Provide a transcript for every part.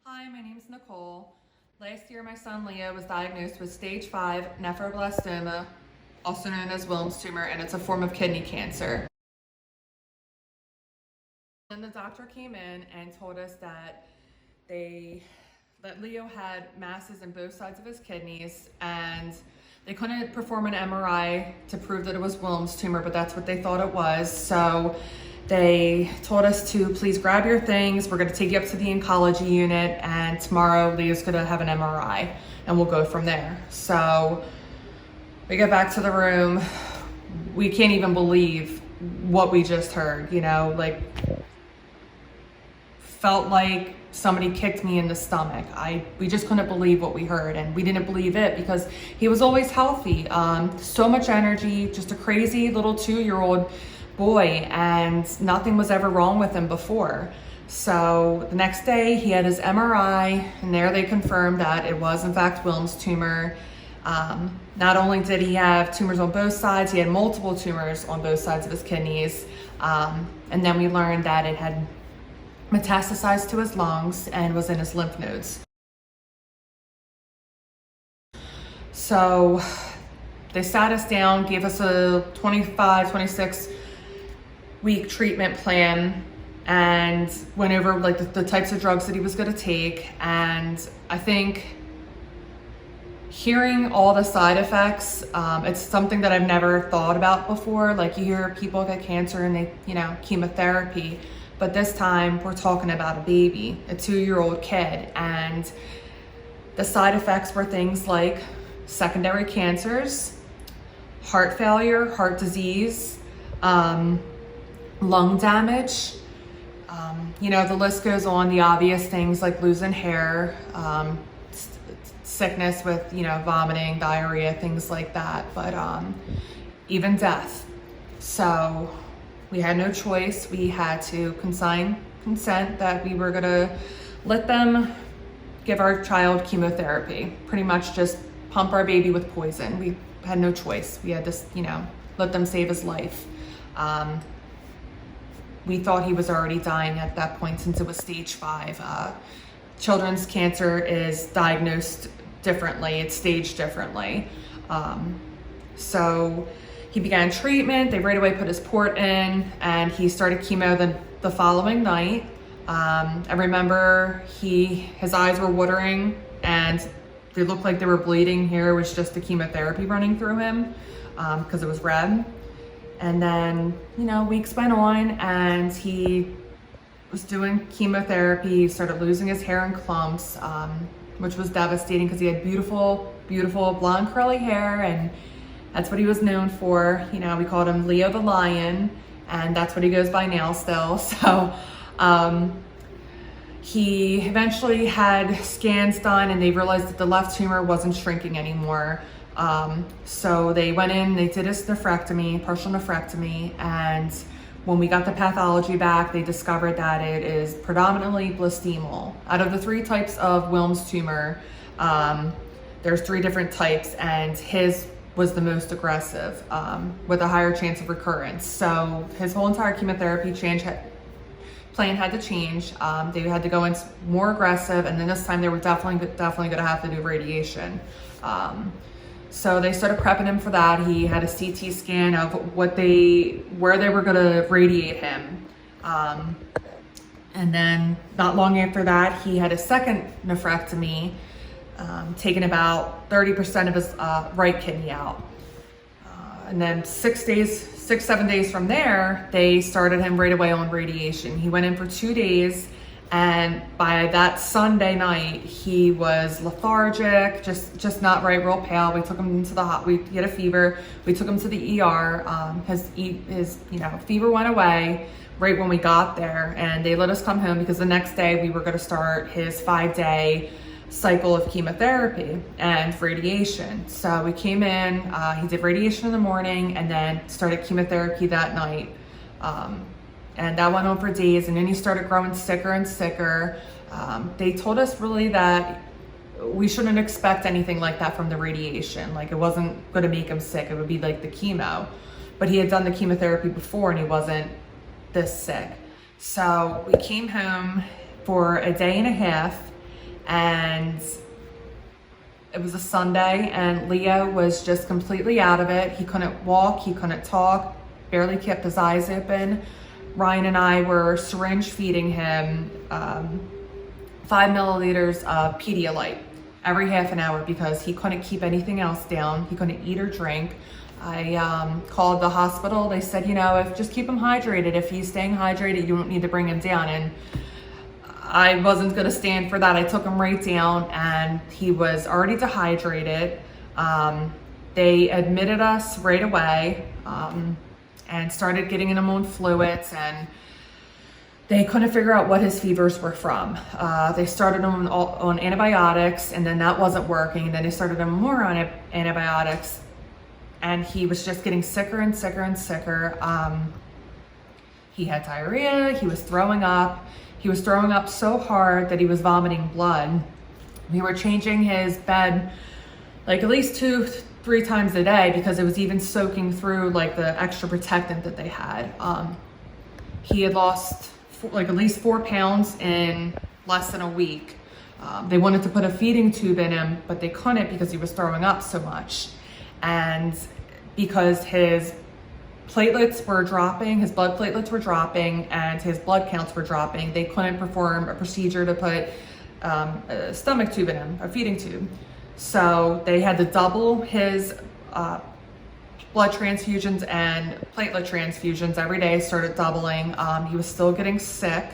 Hi, my name is Nicole. Last year, my son Leo was diagnosed with stage 5 nephroblastoma, also known as Wilms tumor, and it's a form of kidney cancer. Then the doctor came in and told us that Leo had masses in both sides of his kidneys, and they couldn't perform an MRI to prove that it was Wilms tumor, but that's what they thought it was. So they told us to please grab your things. We're going to take you up to the oncology unit, and tomorrow Leo's going to have an MRI, and we'll go from there. So we get back to the room. We can't even believe what we just heard, felt like somebody kicked me in the stomach. We just couldn't believe what we heard, and we didn't believe it because he was always healthy. So much energy, just a crazy little 2-year-old boy, and nothing was ever wrong with him before. So the next day he had his MRI, and there they confirmed that it was in fact Wilms tumor. Not only did he have tumors on both sides, he had multiple tumors on both sides of his kidneys. And then we learned that it had metastasized to his lungs and was in his lymph nodes. So they sat us down, gave us a 26 week treatment plan, and went over the types of drugs that he was going to take. And I think hearing all the side effects, it's something that I've never thought about before. Like, you hear people get cancer and they, chemotherapy, but this time we're talking about a baby, a 2-year-old kid, and the side effects were things like secondary cancers, heart failure, heart disease, lung damage. The list goes on, the obvious things like losing hair, sickness with, vomiting, diarrhea, things like that, but even death. So we had no choice. We had to consent that we were gonna let them give our child chemotherapy, pretty much just pump our baby with poison. We had no choice. We had to, let them save his life. We thought he was already dying at that point since it was stage 5. Children's cancer is diagnosed differently, it's staged differently. So he began treatment. They right away put his port in, and he started chemo the following night. I remember his eyes were watering and they looked like they were bleeding. Here it was just the chemotherapy running through him because it was red. And then, weeks went on, and he was doing chemotherapy. He started losing his hair in clumps, which was devastating because he had beautiful, beautiful blonde curly hair, and that's what he was known for. We called him Leo the Lion, and that's what he goes by now still. So he eventually had scans done, and they realized that the left tumor wasn't shrinking anymore. So they went in, they did his nephrectomy, partial nephrectomy, and when we got the pathology back, they discovered that it is predominantly blastemal. Out of the 3 types of Wilms tumor, there's 3 different types, and his was the most aggressive, with a higher chance of recurrence. So his whole entire chemotherapy plan had to change. They had to go in more aggressive, and then this time they were definitely going to have to do radiation. So they started prepping him for that. He had a CT scan of where they were going to radiate him. And then not long after that, he had a second nephrectomy, taking about 30% of his right kidney out. And then 6-7 days from there, they started him right away on radiation. He went in for 2 days, and by that Sunday night, he was lethargic, just not right, real pale. We took him into he had a fever. We took him to the ER. His fever went away right when we got there, and they let us come home because the next day we were going to start his 5-day cycle of chemotherapy and radiation. So we came in, he did radiation in the morning, and then started chemotherapy that night. And that went on for days, and then he started growing sicker and sicker. They told us really that we shouldn't expect anything like that from the radiation. Like, it wasn't going to make him sick. It would be like the chemo. But he had done the chemotherapy before, and he wasn't this sick. So we came home for a day and a half, And it was a Sunday, and Leo was just completely out of it. He couldn't walk, he couldn't talk, barely kept his eyes open. Ryan and I were syringe feeding him 5 milliliters of PTHA every half an hour because he couldn't keep anything else down. He couldn't eat or drink. I called the hospital. They said, you know, just keep him hydrated. If he's staying hydrated, you don't need to bring him down. And I wasn't going to stand for that. I took him right down, and he was already dehydrated. They admitted us right away and started getting him on fluids, and they couldn't figure out what his fevers were from. They started him on antibiotics, and then that wasn't working. And then they started him more on antibiotics, and he was just getting sicker and sicker and sicker. He had diarrhea, he was throwing up. He was throwing up so hard that he was vomiting blood. We were changing his bed like at least 2-3 times a day because it was even soaking through like the extra protectant that they had. He had lost like at least 4 pounds in less than a week. They wanted to put a feeding tube in him, but they couldn't because he was throwing up so much. And because his platelets were dropping, his blood platelets were dropping, and his blood counts were dropping, they couldn't perform a procedure to put a stomach tube in him, a feeding tube. So they had to double his blood transfusions and platelet transfusions every day, started doubling. He was still getting sick.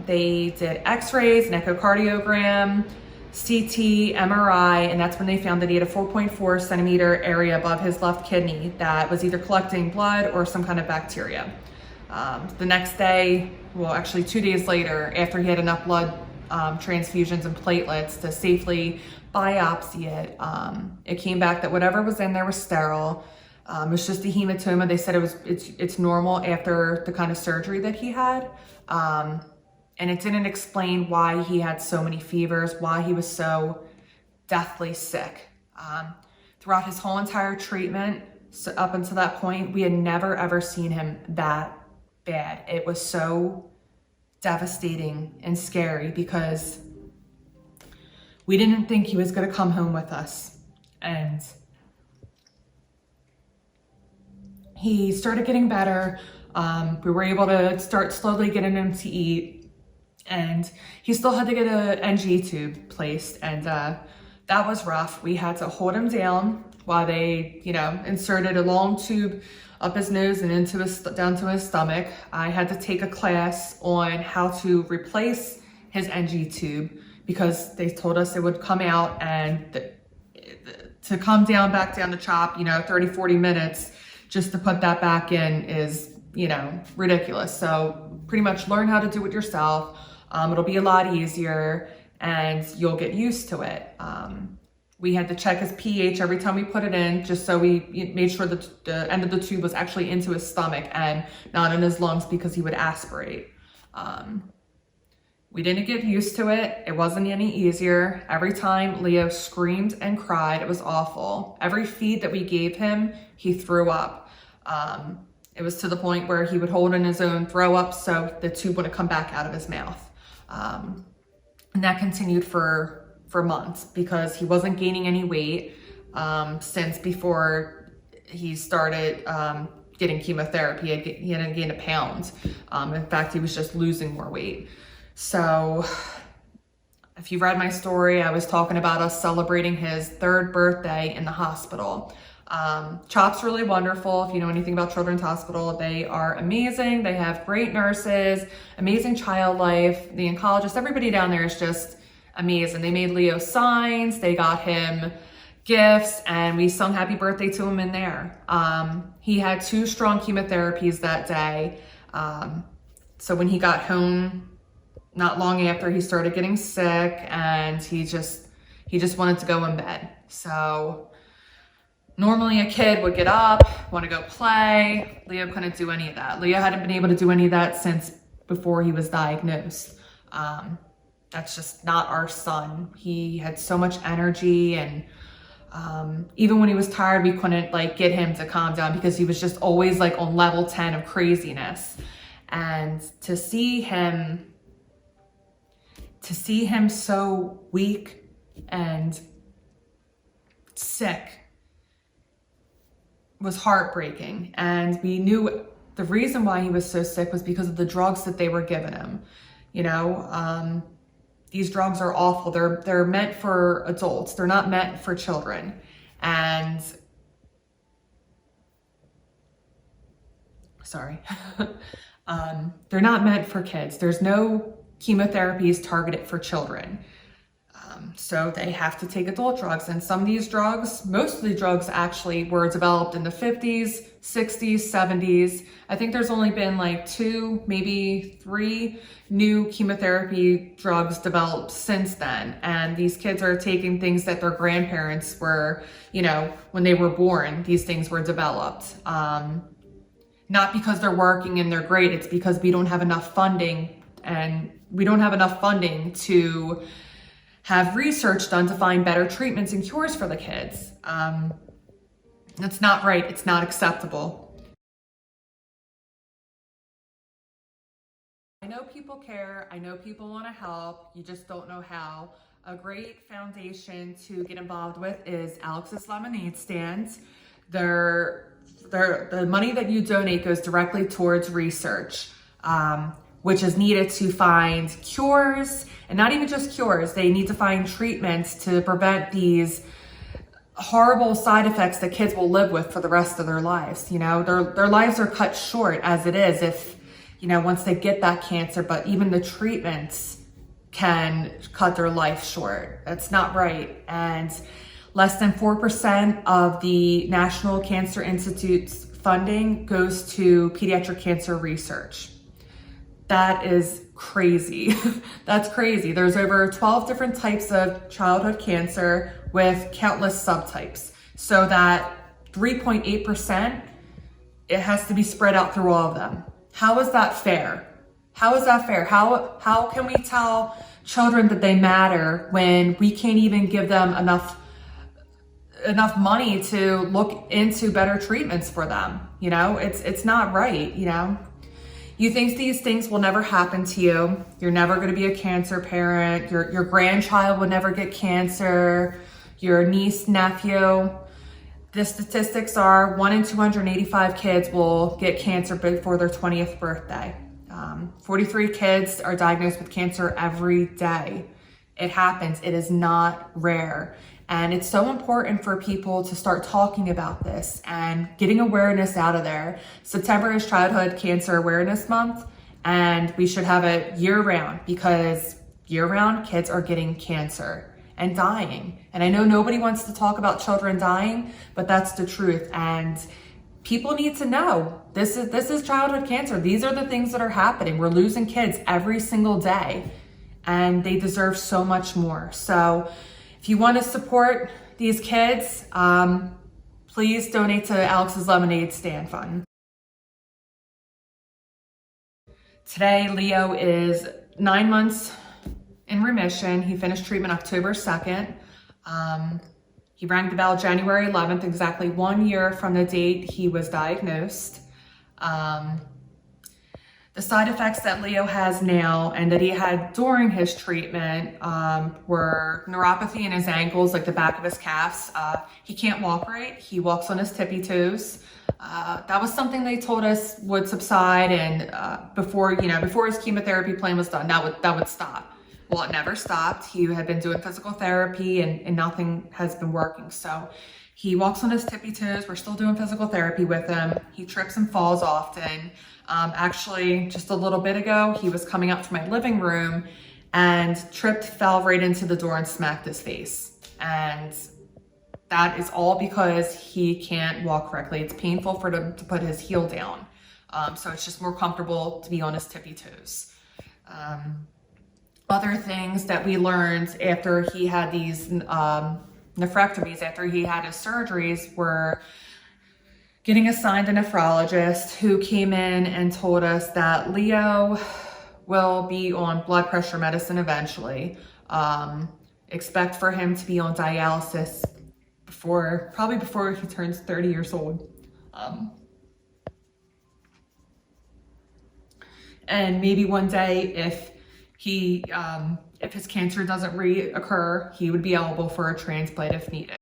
They did x-rays, an echocardiogram, CT, MRI, and that's when they found that he had a 4.4 centimeter area above his left kidney that was either collecting blood or some kind of bacteria. The next day, well, actually 2 days later, after he had enough blood transfusions and platelets to safely biopsy it, it came back that whatever was in there was sterile. It was just a hematoma. They said it's normal after the kind of surgery that he had. And it didn't explain why he had so many fevers, why he was so deathly sick. Throughout his whole entire treatment, so up until that point, we had never ever seen him that bad. It was so devastating and scary because we didn't think he was gonna come home with us. And he started getting better. We were able to start slowly getting him to eat. And he still had to get a NG tube placed, and that was rough. We had to hold him down while they, you know, inserted a long tube up his nose and down to his stomach. I had to take a class on how to replace his NG tube because they told us it would come out, and to come back down the chop, you know, 30-40 minutes just to put that back in is, you know, ridiculous. So pretty much learn how to do it yourself. It'll be a lot easier and you'll get used to it. We had to check his pH every time we put it in, just so we made sure that the end of the tube was actually into his stomach and not in his lungs because he would aspirate. We didn't get used to it. It wasn't any easier. Every time Leo screamed and cried, it was awful. Every feed that we gave him, he threw up. It was to the point where he would hold in his own throw up so the tube wouldn't come back out of his mouth. And that continued for months because he wasn't gaining any weight since before he started getting chemotherapy. He hadn't gained a pound. In fact, he was just losing more weight. So if you read my story, I was talking about us celebrating his 3rd birthday in the hospital. CHOP's really wonderful. If you know anything about Children's Hospital, they are amazing. They have great nurses, amazing child life. The oncologists, everybody down there is just amazing. They made Leo signs, they got him gifts, and we sung happy birthday to him in there. He had 2 strong chemotherapies that day. So when he got home, not long after, he started getting sick and he just wanted to go in bed. So normally a kid would get up, want to go play. Leo couldn't do any of that. Leo hadn't been able to do any of that since before he was diagnosed. That's just not our son. He had so much energy, and even when he was tired, we couldn't like get him to calm down because he was just always like on level 10 of craziness. And to see him to see him so weak and sick was heartbreaking. And we knew the reason why he was so sick was because of the drugs that they were giving him. You know, these drugs are awful. They're meant for adults. They're not meant for children. And sorry, they're not meant for kids. There's no chemotherapies targeted for children. So they have to take adult drugs. And some of these drugs, most of the drugs actually were developed in the 50s, 60s, 70s. I think there's only been like 2, maybe 3 new chemotherapy drugs developed since then. And these kids are taking things that their grandparents were, you know, when they were born, these things were developed. Not because they're working and they're great, it's because we don't have enough funding, and we don't have enough funding to have research done to find better treatments and cures for the kids. That's not right. It's not acceptable. I know people care. I know people want to help. You just don't know how. A great foundation to get involved with is Alex's Lemonade Stand. The money that you donate goes directly towards research, which is needed to find cures, and not even just cures. They need to find treatments to prevent these horrible side effects that kids will live with for the rest of their lives. You know, their lives are cut short as it is if, you know, once they get that cancer, but even the treatments can cut their life short. That's not right. And less than 4% of the National Cancer Institute's funding goes to pediatric cancer research. That is crazy. That's crazy. There's over 12 different types of childhood cancer with countless subtypes. So that 3.8%, it has to be spread out through all of them. How is that fair? How is that fair? How can we tell children that they matter when we can't even give them enough money to look into better treatments for them? You know, it's not right, you know. You think these things will never happen to you. You're never going to be a cancer parent. Your grandchild will never get cancer. Your niece, nephew. The statistics are 1 in 285 kids will get cancer before their 20th birthday. 43 kids are diagnosed with cancer every day. It happens. It is not rare. And it's so important for people to start talking about this and getting awareness out of there. September is Childhood Cancer Awareness Month, and we should have it year-round, because year-round kids are getting cancer and dying. And I know nobody wants to talk about children dying, but that's the truth. And people need to know this is childhood cancer. These are the things that are happening. We're losing kids every single day, and they deserve so much more. So if you want to support these kids, please donate to Alex's Lemonade Stand Fund. Today, Leo is 9 months in remission. He finished treatment October 2nd. He rang the bell January 11th, exactly 1 year from the date he was diagnosed. The side effects that Leo has now and that he had during his treatment were neuropathy in his ankles, like the back of his calves. He can't walk right. He walks on his tippy toes. That was something they told us would subside, and before his chemotherapy plan was done, that would stop. Well, it never stopped. He had been doing physical therapy and nothing has been working. So he walks on his tippy toes. We're still doing physical therapy with him. He trips and falls often. Actually, just a little bit ago, he was coming up to my living room and tripped, fell right into the door and smacked his face. And that is all because he can't walk correctly. It's painful for him to put his heel down. So it's just more comfortable to be on his tippy toes. Other things that we learned after he had these nephrectomies, after he had his surgeries, were getting assigned a nephrologist who came in and told us that Leo will be on blood pressure medicine eventually. Expect for him to be on dialysis probably before he turns 30 years old. And maybe one day, if he If his cancer doesn't reoccur, he would be eligible for a transplant if needed.